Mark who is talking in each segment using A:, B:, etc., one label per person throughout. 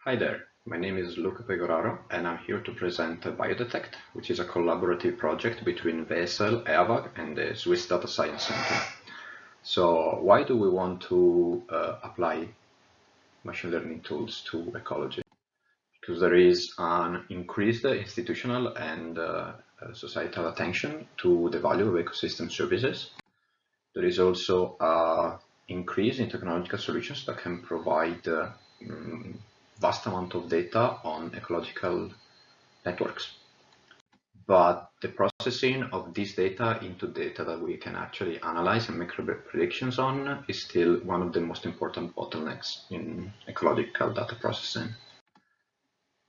A: Hi there, my name is Luca Pegoraro and I'm here to present Biodetect, which is a collaborative project between VSL, EAVAG and the Swiss Data Science Center. So why do we want to apply machine learning tools to ecology? Because there is an increased institutional and societal attention to the value of ecosystem services. There is also an increase in technological solutions that can provide vast amount of data on ecological networks. But the processing of this data into data that we can actually analyze and make predictions on is still one of the most important bottlenecks in ecological data processing.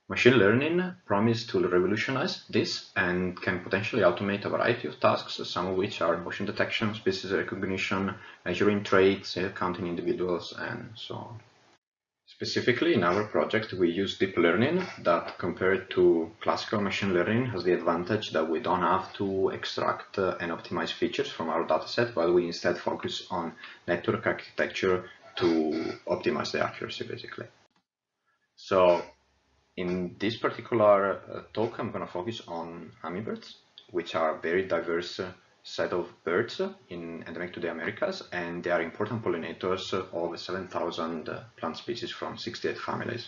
A: Machine learning promises to revolutionize this and can potentially automate a variety of tasks, some of which are motion detection, species recognition, measuring traits, counting individuals, and so on. Specifically, in our project, we use deep learning that, compared to classical machine learning, has the advantage that we don't have to extract and optimize features from our dataset, while we instead focus on network architecture to optimize the accuracy, basically. So in this particular talk, I'm going to focus on hummingbirds, which are a very diverse set of birds endemic to the Americas, and they are important pollinators of 7,000 plant species from 68 families.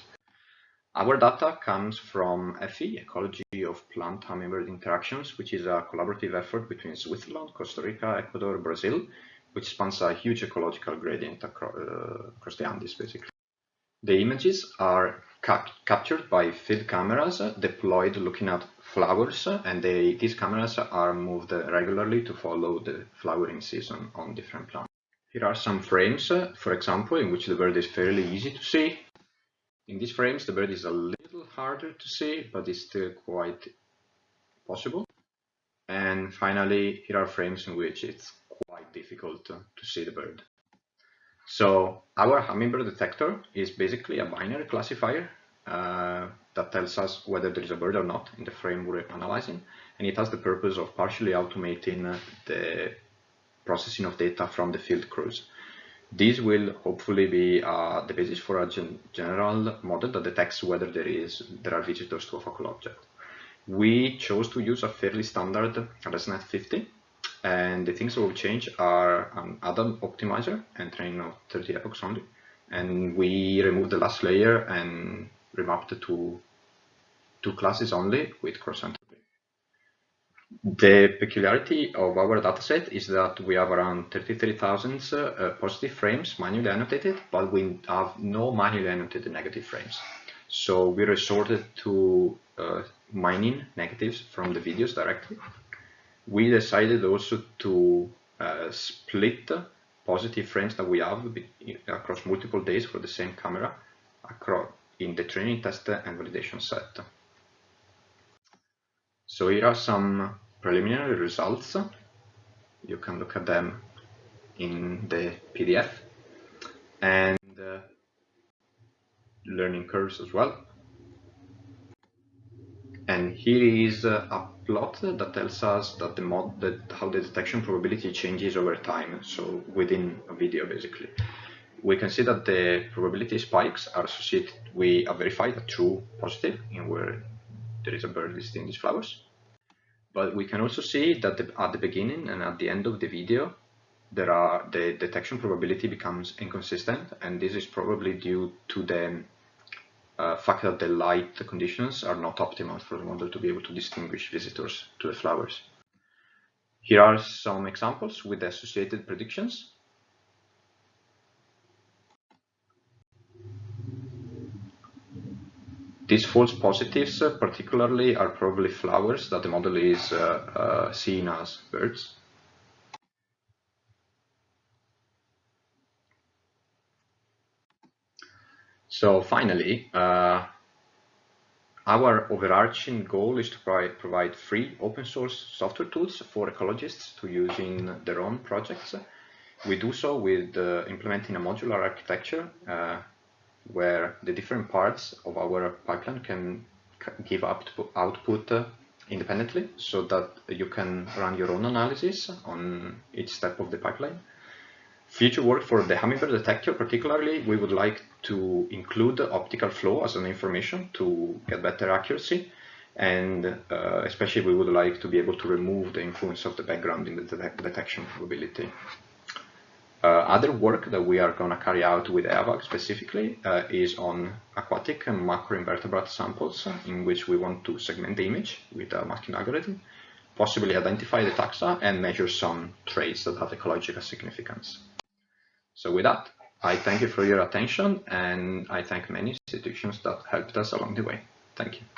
A: Our data comes from FE, Ecology of Plant Hummingbird Interactions, which is a collaborative effort between Switzerland, Costa Rica, Ecuador, Brazil, which spans a huge ecological gradient across the Andes, basically. The images are captured by field cameras deployed looking at flowers, and these cameras are moved regularly to follow the flowering season on different plants. Here are some frames, for example, in which the bird is fairly easy to see. In these frames, the bird is a little harder to see, but is still quite possible. And finally, here are frames in which it's quite difficult to see the bird. So our hummingbird detector is basically a binary classifier that tells us whether there is a bird or not in the frame we're analyzing, and it has the purpose of partially automating the processing of data from the field crews. This will hopefully be the basis for a general model that detects whether there are visitors to a focal object. We chose to use a fairly standard ResNet 50. And the things that will change are an Adam optimizer and training of 30 epochs only. And we removed the last layer and remapped it to two classes only with cross entropy. The peculiarity of our dataset is that we have around 33,000 positive frames manually annotated, but we have no manually annotated negative frames. So we resorted to mining negatives from the videos directly. We decided also to split positive frames that we have across multiple days for the same camera in the training, test, and validation set. So here are some preliminary results. You can look at them in the PDF, and learning curves as well. And here is a plot that tells us that how the detection probability changes over time, so within a video, basically. We can see that the probability spikes are associated with a verified, a true positive, in where there is a bird listing these flowers. But we can also see that at the beginning and at the end of the video, the detection probability becomes inconsistent, and this is probably due to the fact that the light conditions are not optimal for the model to be able to distinguish visitors to the flowers. Here are some examples with the associated predictions. These false positives particularly are probably flowers that the model is seeing as birds. So finally, our overarching goal is to provide free open source software tools for ecologists to use in their own projects. We do so with implementing a modular architecture where the different parts of our pipeline can give output independently, so that you can run your own analysis on each step of the pipeline. Future work for the hummingbird detector, particularly, we would like to include optical flow as an information to get better accuracy, and especially we would like to be able to remove the influence of the background in the detection probability. Other work that we are going to carry out with EAVAG specifically is on aquatic and macroinvertebrate samples, in which we want to segment the image with a masking algorithm, possibly identify the taxa, and measure some traits that have ecological significance. So with that, I thank you for your attention, and I thank many institutions that helped us along the way. Thank you.